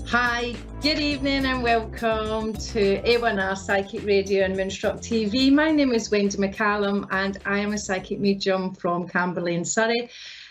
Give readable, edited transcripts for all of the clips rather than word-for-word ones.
Hi, good evening and welcome to A1R Psychic Radio and Moonstruck TV. My name is Wendy McCallum and I am a psychic medium from Camberley in Surrey,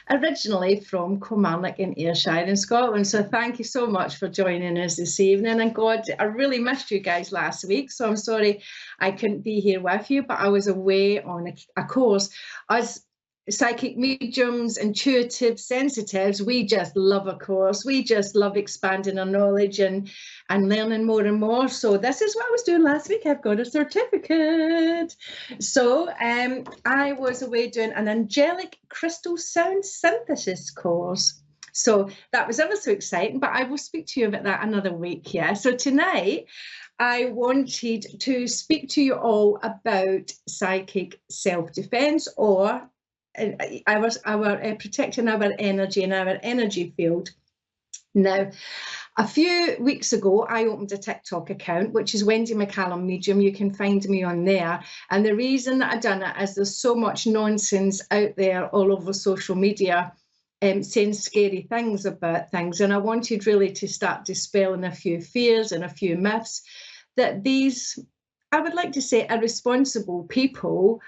originally from Kilmarnock in Ayrshire in Scotland. So thank you so much for joining us this evening. And God, I really missed you guys last week, so I'm sorry I couldn't be here with you, but I was away on a course. As psychic mediums, intuitive, sensitives, we just love a course. We just love expanding our knowledge and learning more and more. So this is what I was doing last week. I've got a certificate. So I was away doing an angelic crystal sound synthesis course. So that was ever so exciting, but I will speak to you about that another week. Yeah. So tonight I wanted to speak to you all about psychic self-defense, or our protecting our energy and our energy field. Now, a few weeks ago, I opened a TikTok account, which is Wendy McCallum Medium. You can find me on there. And the reason that I've done it is there's so much nonsense out there all over social media saying scary things about things. And I wanted really to start dispelling a few fears and a few myths that these, I would like to say, irresponsible people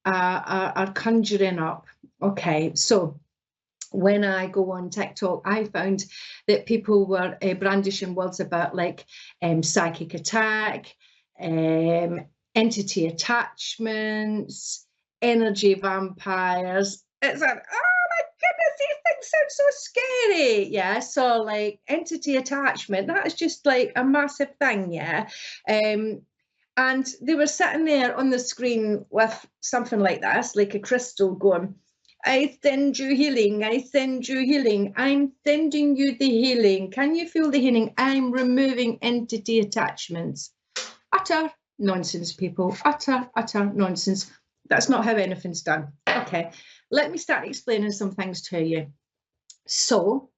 are conjuring up. Okay, so when I go on TikTok, I found that people were brandishing words about like psychic attack, entity attachments, energy vampires. It's like, oh my goodness, these things sound so scary. Yeah, so like entity attachment, that is just like a massive thing. Yeah. And they were sitting there on the screen with something like this, like a crystal going, I send you healing, I send you healing, I'm sending you the healing. Can you feel the healing? I'm removing entity attachments. Utter nonsense, people. Utter nonsense. That's not how anything's done. Okay, let me start explaining some things to you. So,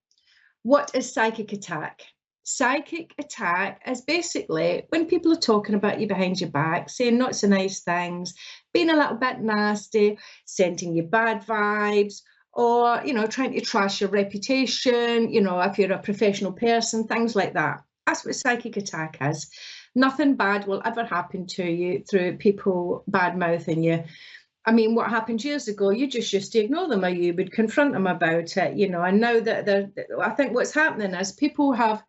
what is psychic attack? Psychic attack is basically when people are talking about you behind your back, saying not so nice things, being a little bit nasty, sending you bad vibes, or, you know, trying to trash your reputation, you know, if you're a professional person, things like that. That's what psychic attack is. Nothing bad will ever happen to you through people bad mouthing you. I mean, what happened years ago, you just used to ignore them or you would confront them about it, you know, and now that I think what's happening is people have,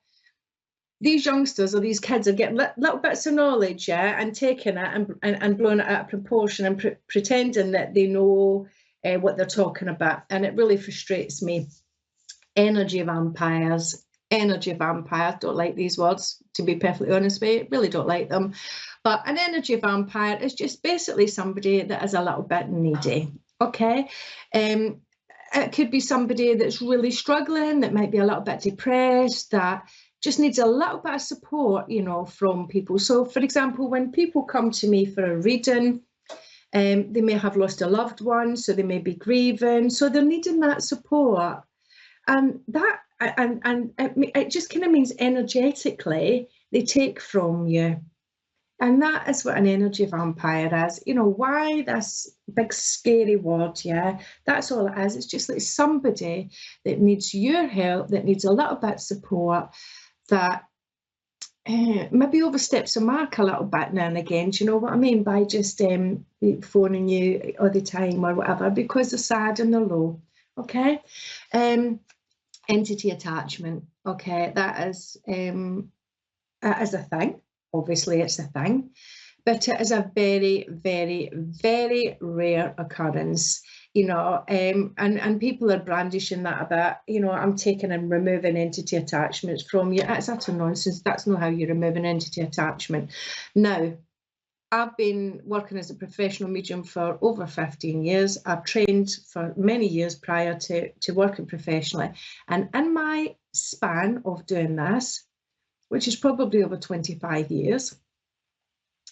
these youngsters or these kids are getting little bits of knowledge, yeah, and taking it and blowing it out of proportion and pretending that they know what they're talking about. And it really frustrates me. Energy vampires, don't like these words, to be perfectly honest with you, really don't like them. But an energy vampire is just basically somebody that is a little bit needy, okay? It could be somebody that's really struggling, that might be a little bit depressed, that just needs a little bit of support, you know, from people. So, for example, when people come to me for a reading, they may have lost a loved one, so they may be grieving, so they're needing that support. And it just kind of means energetically they take from you. And that is what an energy vampire is. You know, why this big scary word? Yeah, that's all it is. It's just like somebody that needs your help, that needs a little bit of support, that maybe oversteps the mark a little bit now and again. Do you know what I mean? By just phoning you all the time or whatever, because they're sad and they're low. Okay. Entity attachment. Okay, that is a thing. Obviously, it's a thing, but it is a very, very, very rare occurrence, you know, and people are brandishing that about, you know, I'm taking and removing entity attachments from you. It's utter nonsense. That's not how you remove an entity attachment. Now, I've been working as a professional medium for over 15 years. I've trained for many years prior to working professionally. And in my span of doing this, which is probably over 25 years,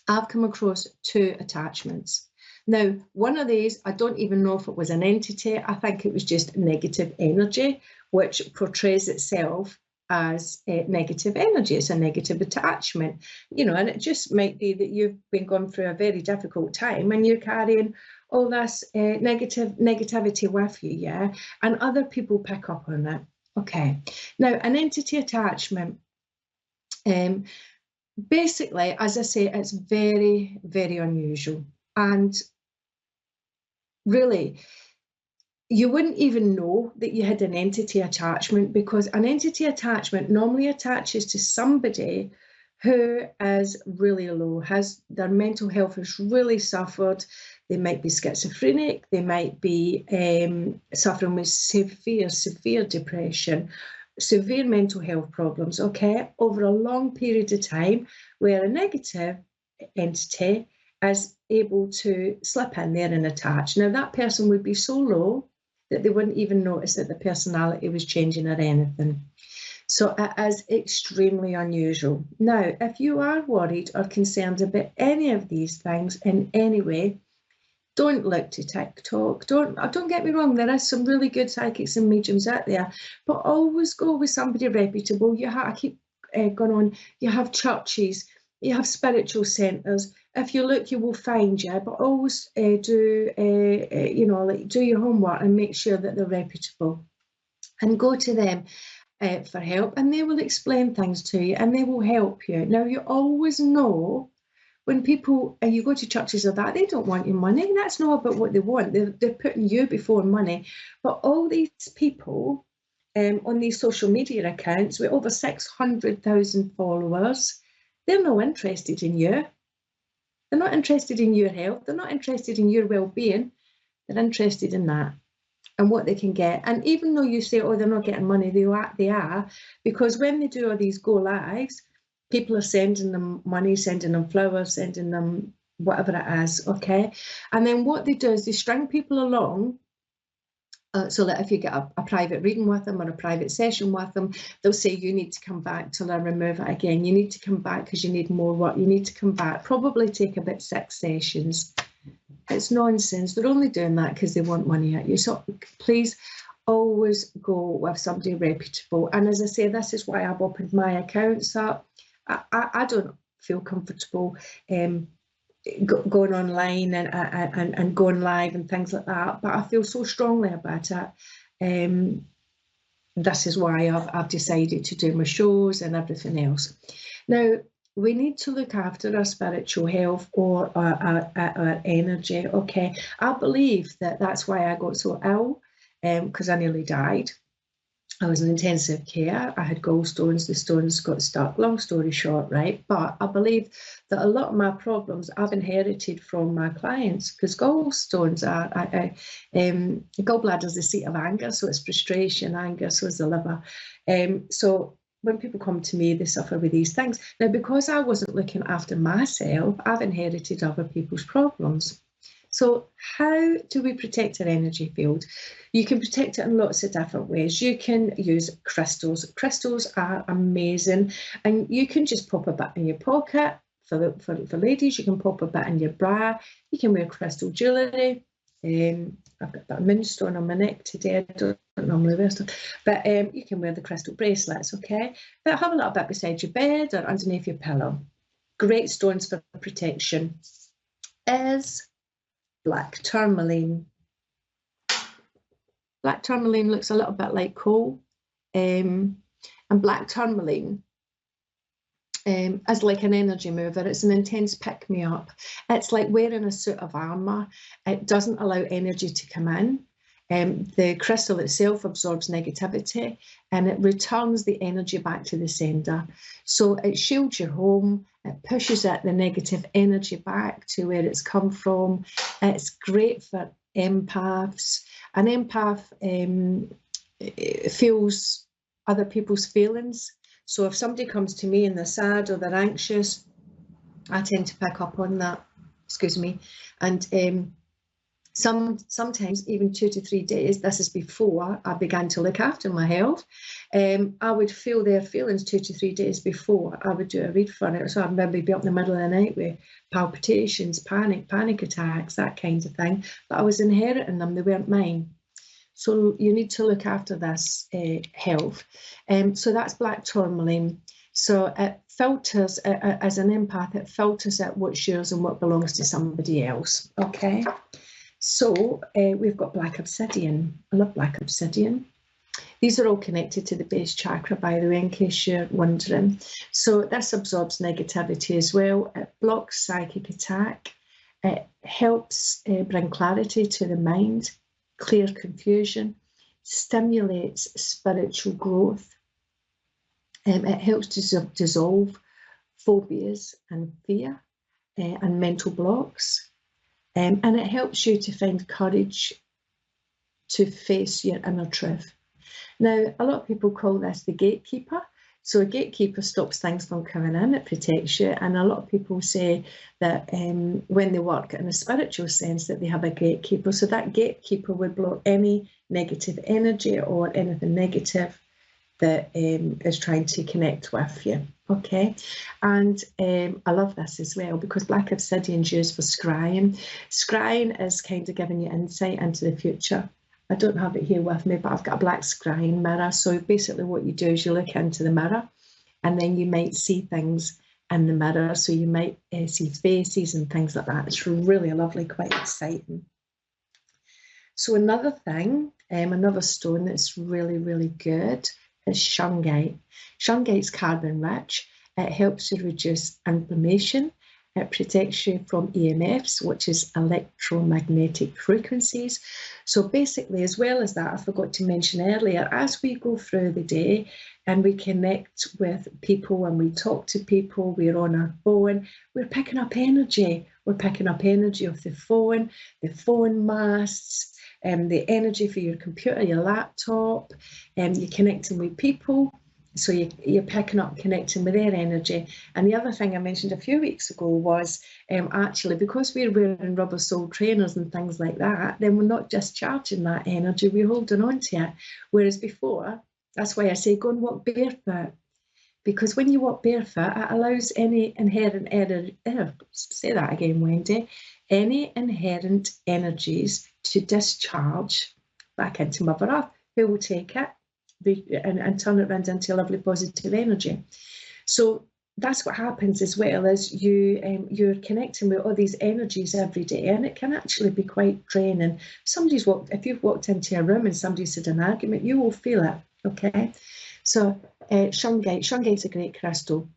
I've come across 2 attachments. Now, one of these, I don't even know if it was an entity. I think it was just negative energy, which portrays itself as negative energy. It's a negative attachment, you know, and it just might be that you've been going through a very difficult time and you're carrying all this negativity with you, yeah, and other people pick up on it. Okay. Now, an entity attachment, basically, as I say, it's very, very unusual. And really, you wouldn't even know that you had an entity attachment, because an entity attachment normally attaches to somebody who is really low, has their mental health has really suffered. They might be schizophrenic, they might be suffering with severe depression, severe mental health problems, okay, over a long period of time, where a negative entity is able to slip in there and attach. Now, that person would be so low that they wouldn't even notice that the personality was changing or anything. So it is extremely unusual. Now, if you are worried or concerned about any of these things in any way, don't look to TikTok. Don't get me wrong, there is some really good psychics and mediums out there, but always go with somebody reputable. I keep going on, you have churches, you have spiritual centres. If you look, you will find you, but always do your homework and make sure that they're reputable, and go to them for help, and they will explain things to you and they will help you. Now, you always know when people, you go to churches or that, they don't want your money. That's not about what they want. They're putting you before money. But all these people on these social media accounts with over 600,000 followers, they're not interested in you. They're not interested in your health. They're not interested in your well-being. They're interested in that and what they can get. And even though you say, oh, they're not getting money, they are, because when they do all these go lives, people are sending them money, sending them flowers, sending them whatever it is, okay? And then what they do is they string people along, so that if you get a private reading with them or a private session with them, they'll say, you need to come back till I remove it again. You need to come back because you need more work. You need to come back. Probably take about 6 sessions. It's nonsense. They're only doing that because they want money at you. So please always go with somebody reputable. And as I say, this is why I've opened my accounts up. I don't feel comfortable going online and going live and things like that, but I feel so strongly about it. This is why I've decided to do my shows and everything else. Now, we need to look after our spiritual health or our energy, okay? I believe that that's why I got so ill, because I nearly died. I was in intensive care. I had gallstones. The stones got stuck. Long story short, right? But I believe that a lot of my problems I've inherited from my clients, because gallstones gallbladder is the seat of anger, so it's frustration, anger, so is the liver. So when people come to me, they suffer with these things. Now, because I wasn't looking after myself, I've inherited other people's problems. So how do we protect our energy field? You can protect it in lots of different ways. You can use crystals. Crystals are amazing, and you can just pop a bit in your pocket. For ladies, you can pop a bit in your bra. You can wear crystal jewellery. I've got that moonstone on my neck today. I don't normally wear stuff, but you can wear the crystal bracelets, okay? But have a little bit beside your bed or underneath your pillow. Great stones for protection is black tourmaline. Black tourmaline looks a little bit like coal, and black tourmaline is like an energy mover. It's an intense pick-me-up. It's like wearing a suit of armour. It doesn't allow energy to come in. The crystal itself absorbs negativity and it returns the energy back to the sender. So it shields your home, it pushes the negative energy back to where it's come from. It's great for empaths. An empath feels other people's feelings. So if somebody comes to me and they're sad or they're anxious, I tend to pick up on that, excuse me, and sometimes even 2 to 3 days, this is before I began to look after my health, I would feel their feelings 2 to 3 days before I would do a read for it. So I'd maybe be up in the middle of the night with palpitations, panic attacks, that kind of thing, but I was inheriting them, they weren't mine. So you need to look after this health. So that's black tourmaline. So it filters, as an empath, it filters out what's yours and what belongs to somebody else, okay? So we've got black obsidian. I love black obsidian. These are all connected to the base chakra, by the way, in case you're wondering. So this absorbs negativity as well. It blocks psychic attack. It helps bring clarity to the mind, clear confusion, stimulates spiritual growth. It helps to dissolve phobias and fear and mental blocks. And it helps you to find courage to face your inner truth. Now, a lot of people call this the gatekeeper. So a gatekeeper stops things from coming in, it protects you. And a lot of people say that when they work in a spiritual sense, that they have a gatekeeper. So that gatekeeper would block any negative energy or anything negative that is trying to connect with you. Okay, and I love this as well, because black obsidian's used for scrying. Scrying is kind of giving you insight into the future. I don't have it here with me, but I've got a black scrying mirror. So basically what you do is you look into the mirror and then you might see things in the mirror. So you might see faces and things like that. It's really lovely, quite exciting. So another thing, another stone that's really, really good is shungite. Shungite's carbon rich. It helps to reduce inflammation. It protects you from EMFs, which is electromagnetic frequencies. So basically, as well as that, I forgot to mention earlier, as we go through the day and we connect with people and we talk to people, we're on our phone, we're picking up energy. We're picking up energy of the phone masts, the energy for your computer, your laptop, you're connecting with people. So you're picking up, connecting with their energy. And the other thing I mentioned a few weeks ago was actually, because we're wearing rubber sole trainers and things like that, then we're not just charging that energy, we're holding on to it. Whereas before, that's why I say go and walk barefoot. Because when you walk barefoot, it allows any inherent say that again, Wendy, any inherent energies to discharge back into Mother Earth. Who will take it? And turn it around into lovely positive energy. So that's what happens as well, as you're connecting with all these energies every day, and it can actually be quite draining. If you've walked into a room and somebody's had an argument, you will feel it. Okay, so shungite's a great crystal.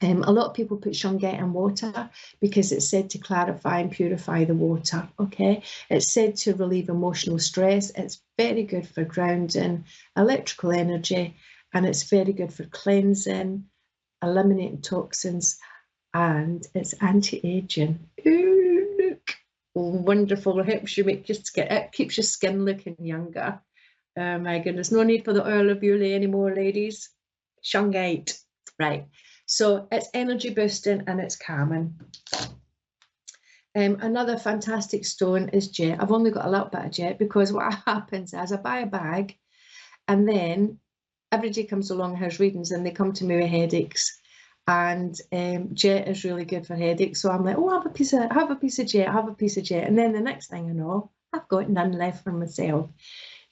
A lot of people put shungite in water because it's said to clarify and purify the water, okay? It's said to relieve emotional stress. It's very good for grounding, electrical energy, and it's very good for cleansing, eliminating toxins, and it's anti-aging. Ooh, look, wonderful. It helps you it keeps your skin looking younger. Oh my goodness, no need for the oil of Beulah anymore, ladies. Shungite, right. So it's energy boosting and it's calming. Another fantastic stone is jet. I've only got a little bit of jet because what happens is I buy a bag and then everybody comes along, has readings, and they come to me with headaches. And jet is really good for headaches. So I'm like, oh, have a piece of jet. And then the next thing I know, I've got none left for myself.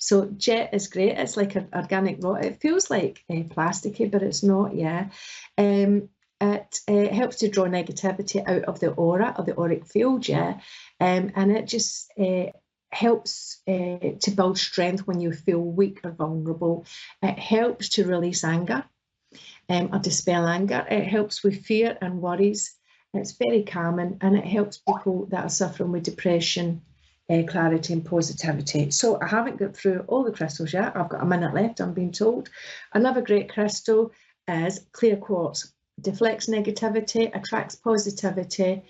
So jet is great. It's like an organic rock. It feels like plasticky, but it's not, yeah. It helps to draw negativity out of the aura, of the auric field, yeah. And it just helps to build strength when you feel weak or vulnerable. It helps to release anger or dispel anger. It helps with fear and worries. It's very calming, and it helps people that are suffering with depression, clarity and positivity. So I haven't got through all the crystals yet. I've got a minute left, I'm being told. Another great crystal is clear quartz. Deflects negativity, attracts positivity,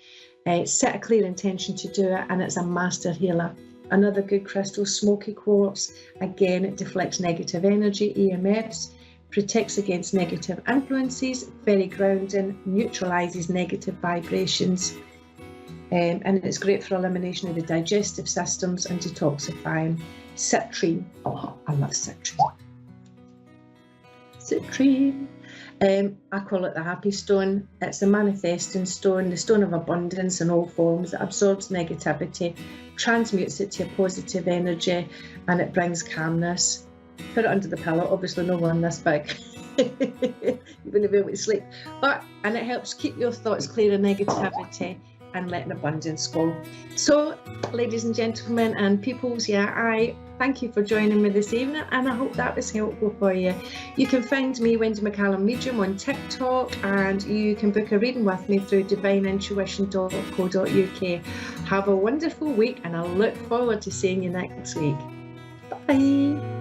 set a clear intention to do it, and it's a master healer. Another good crystal, smoky quartz. Again, it deflects negative energy, EMFs, protects against negative influences, very grounding, neutralizes negative vibrations. And it's great for elimination of the digestive systems and detoxifying. Citrine. Oh, I love citrine. Citrine. I call it the happy stone. It's a manifesting stone, the stone of abundance in all forms. It absorbs negativity, transmutes it to a positive energy, and it brings calmness. Put it under the pillow. Obviously no one this big. You're going to be able to sleep. And it helps keep your thoughts clear of negativity and letting abundance go. So, ladies and gentlemen and peoples, yeah, I Thank you for joining me this evening, and I hope that was helpful for you. You can find me, Wendy McCallum Medium, on TikTok, and you can book a reading with me through divineintuition.co.uk. Have a wonderful week, and I look forward to seeing you next week. Bye.